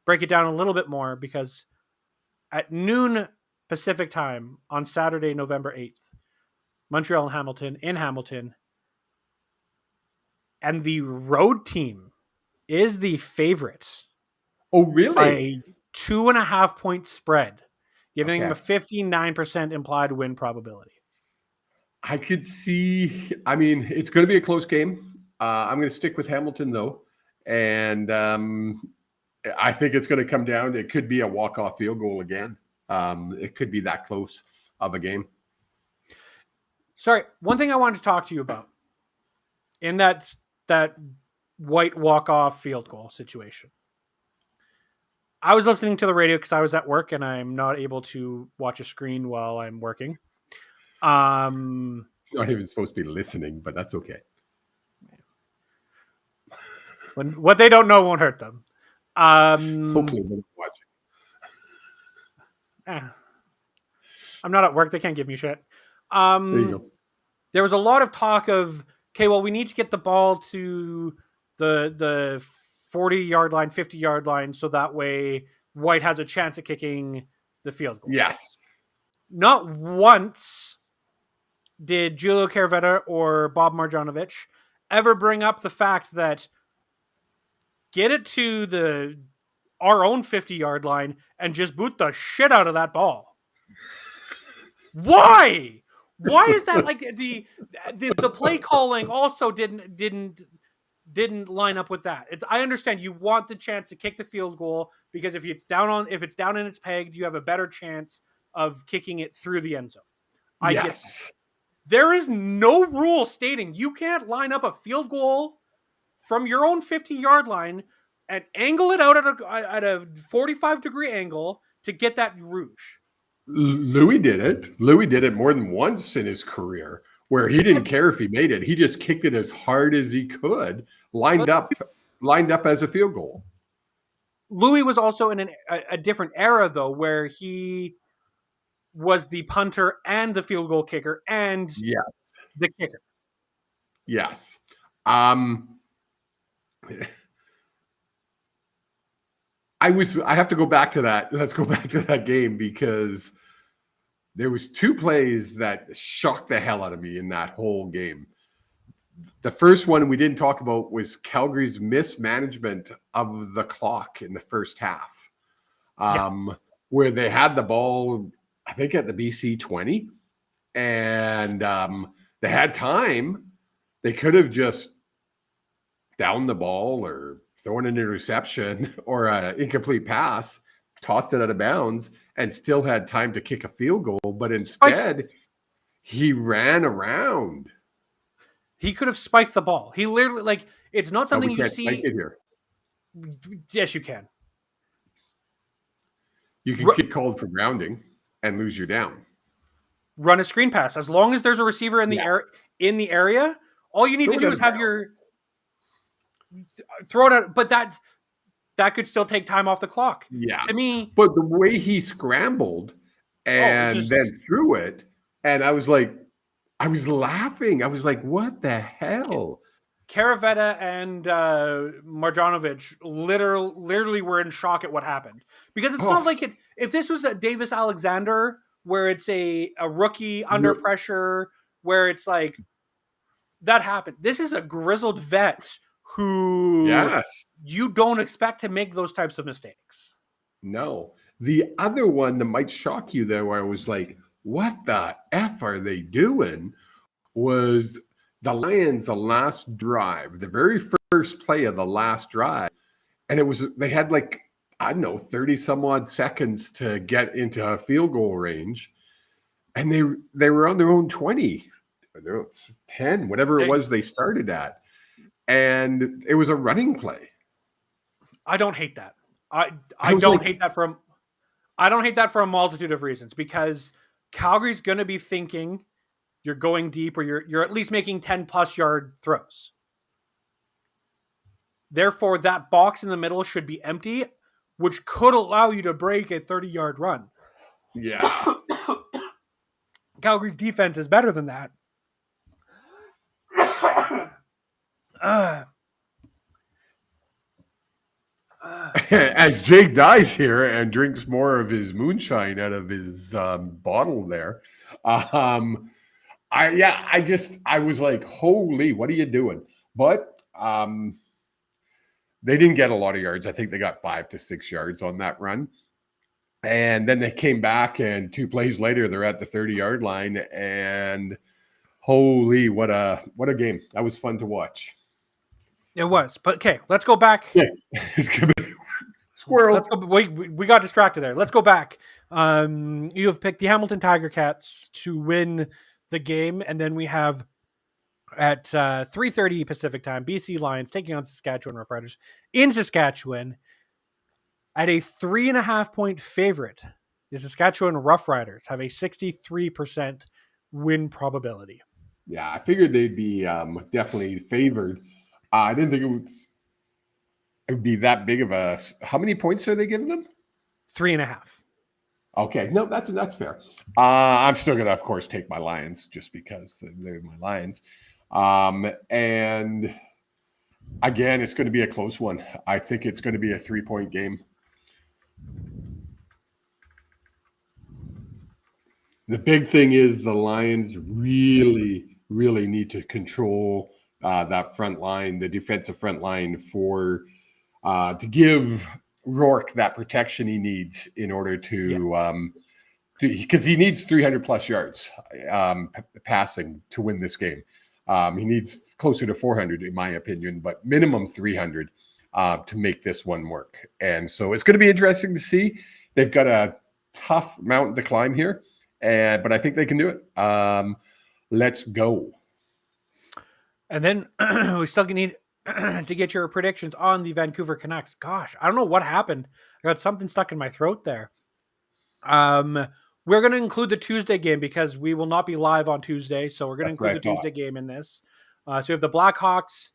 break it down a little bit more because at noon Pacific time on Saturday, November 8th, Montreal and Hamilton in Hamilton, and the road team is the favorite. Oh, really? By a 2.5 point spread, giving them a 59% implied win probability. I could see. I mean, it's going to be a close game. I'm going to stick with Hamilton, though. And I think it's going to come down. It could be a walk-off field goal again. It could be that close of a game. Sorry, one thing I wanted to talk to you about in that Whyte walk-off field goal situation. I was listening to the radio because I was at work and I'm not able to watch a screen while I'm working. Not even supposed to be listening, but that's okay. What they don't know won't hurt them. Hopefully they're watching. I'm not at work. They can't give me shit. There you go. There was a lot of talk of, okay, well, we need to get the ball to the 40-yard line, 50-yard line, so that way Whyte has a chance at kicking the field goal. Yes. Not once did Julio Caravetta or Bob Marjanovic ever bring up the fact that get it to our own 50-yard line and just boot the shit out of that ball. Why? Why is that like the play calling also didn't line up with that? I understand you want the chance to kick the field goal because if it's down and it's pegged, you have a better chance of kicking it through the end zone. I get that. There is no rule stating you can't line up a field goal from your own 50-yard line and angle it out at a 45-degree angle to get that rouge. Louis did it. Louis did it more than once in his career where he didn't care if he made it. He just kicked it as hard as he could, lined up as a field goal. Louis was also in a different era, though, where he was the punter and the field goal kicker and the kicker. Yes. I have to go back to that. Let's go back to that game because there was 2 plays that shocked the hell out of me in that whole game. The first one we didn't talk about was Calgary's mismanagement of the clock in the first half, where they had the ball, I think, at the BC 20, and they had time. They could have just down the ball or throwing an interception or an incomplete pass, tossed it out of bounds, and still had time to kick a field goal. But instead, he ran around. He could have spiked the ball. He literally, like, it's not something we you can't see. spike it here. Yes, you can. You can get called for grounding and lose your down. Run a screen pass. As long as there's a receiver in the area, all you need to do is have your throw it out. But that could still take time off the clock. Yeah. To me, but the way he scrambled and then threw it, and I was laughing. I was like, what the hell? Caravetta and Marjanovic literally were in shock at what happened. Because it's not like if this was a Davis Alexander where it's a rookie under pressure, where it's like that happened. This is a grizzled vet who you don't expect to make those types of mistakes. No. The other one that might shock you there, where I was like, what the F are they doing, was the Lions' last drive, the very first play of the last drive. And they had 30 some odd seconds to get into a field goal range. And they were on their own 20, 10, whatever it was they started at. And it was a running play. I don't hate that. I don't hate that for a multitude of reasons, because Calgary's going to be thinking you're going deep, or you're at least making 10+ yard throws. Therefore, that box in the middle should be empty, which could allow you to break a 30-yard run. Yeah. Calgary's defense is better than that. As Jake dies here and drinks more of his moonshine out of his bottle there, I was like, holy, what are you doing? But they didn't get a lot of yards. I think they got 5 to 6 yards on that run. And then they came back, and 2 plays later, they're at the 30-yard line. And holy, what a game. That was fun to watch. It was. But okay, let's go back. Yeah. Squirrel. Let's go. We got distracted there. Let's go back. You have picked the Hamilton Tiger Cats to win the game, and then we have at 3:30 Pacific time, BC Lions taking on Saskatchewan Roughriders in Saskatchewan at a 3.5-point favorite. The Saskatchewan Roughriders have a 63% win probability. Yeah, I figured they'd be definitely favored. I didn't think it would be that big of a. How many points are they giving them? 3.5. Okay, no, that's fair. I'm still gonna, of course, take my Lions just because they're my Lions. And again, it's going to be a close one. I think it's going to be a 3-point game. The big thing is the Lions really, really need to control that front line, the defensive front line, to give Rourke that protection he needs in order to because he needs 300+ yards passing to win this game. He needs closer to 400, in my opinion, but minimum 300 to make this one work. And so it's going to be interesting to see. They've got a tough mountain to climb here, but I think they can do it. Let's go. And then we still need to get your predictions on the Vancouver Canucks. Gosh, I don't know what happened. I got something stuck in my throat there. We're going to include the Tuesday game because we will not be live on Tuesday. So we're going to include the Tuesday game in this. So we have the Blackhawks,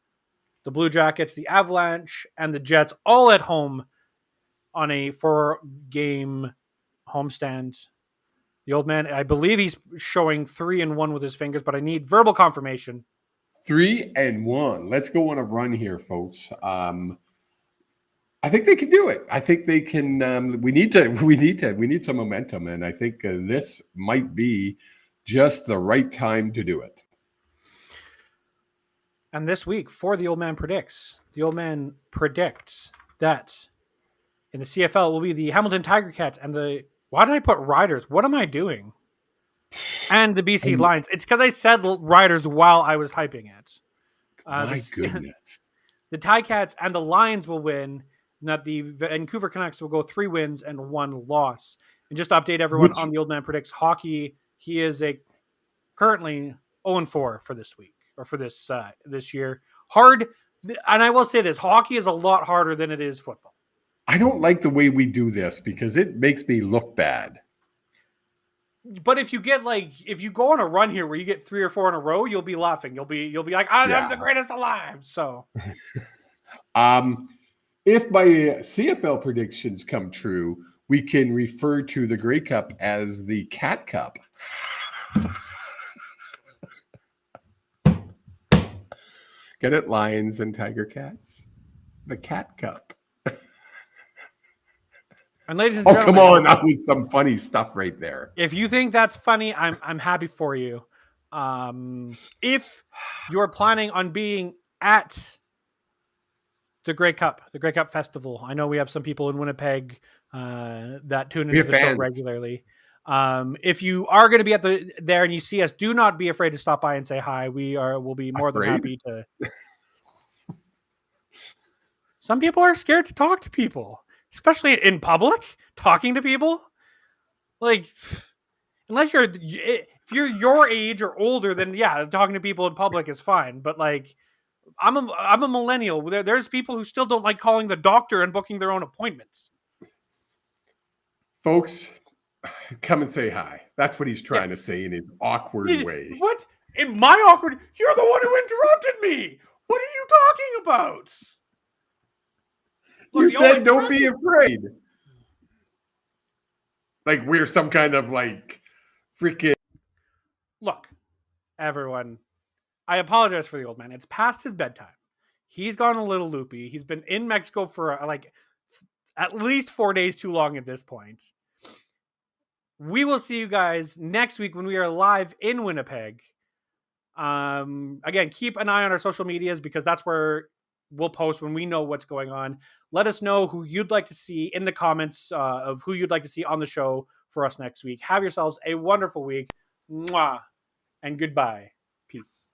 the Blue Jackets, the Avalanche, and the Jets all at home on a 4-game homestand. The old man, I believe he's showing 3-1 with his fingers, but I need verbal confirmation. 3-1. Let's go on a run here, folks. I think they can do it. I think they can. We need some momentum, and I think this might be just the right time to do it. And this week, for the old man predicts that in the CFL it will be the Hamilton Tiger Cats and the. Why did I put Riders? What am I doing? And the BC Lions. It's because I said Riders while I was typing it. My goodness. the Ticats and the Lions will win, and that the Vancouver Canucks will go 3 wins and 1 loss. And just to update everyone on the Old Man Predicts Hockey, he is currently 0-4 for this week, or for this year. Hard, and I will say this, hockey is a lot harder than it is football. I don't like the way we do this because it makes me look bad. But if you go on a run here where you get 3 or 4 in a row, you'll be laughing. You'll be like, I'm the greatest alive. So, if my CFL predictions come true, we can refer to the Grey Cup as the Cat Cup. Get it, Lions and Tiger Cats? The Cat Cup. And ladies and gentlemen, come on, that was some funny stuff right there. If you think that's funny, I'm happy for you. If you're planning on being at the Grey Cup Festival, I know we have some people in Winnipeg that tune into the show regularly. If you are going to be there and you see us, do not be afraid to stop by and say hi. We'll be more than happy to. Some people are scared to talk to people, especially in public, talking to people. Like, unless if you're your age or older, then yeah, talking to people in public is fine. But like, I'm a millennial. There's people who still don't like calling the doctor and booking their own appointments. Folks, come and say hi. That's what he's trying to say in his awkward way. What? In my awkward? You're the one who interrupted me. What are you talking about? You said don't be afraid. Like we're some kind of like freaking... Look, everyone, I apologize for the old man. It's past his bedtime. He's gone a little loopy. He's been in Mexico for at least 4 days too long at this point. We will see you guys next week when we are live in Winnipeg. Again, keep an eye on our social medias because that's where we'll post when we know what's going on. Let us know who you'd like to see in the comments of who you'd like to see on the show for us next week. Have yourselves a wonderful week. Mwah. And goodbye. Peace.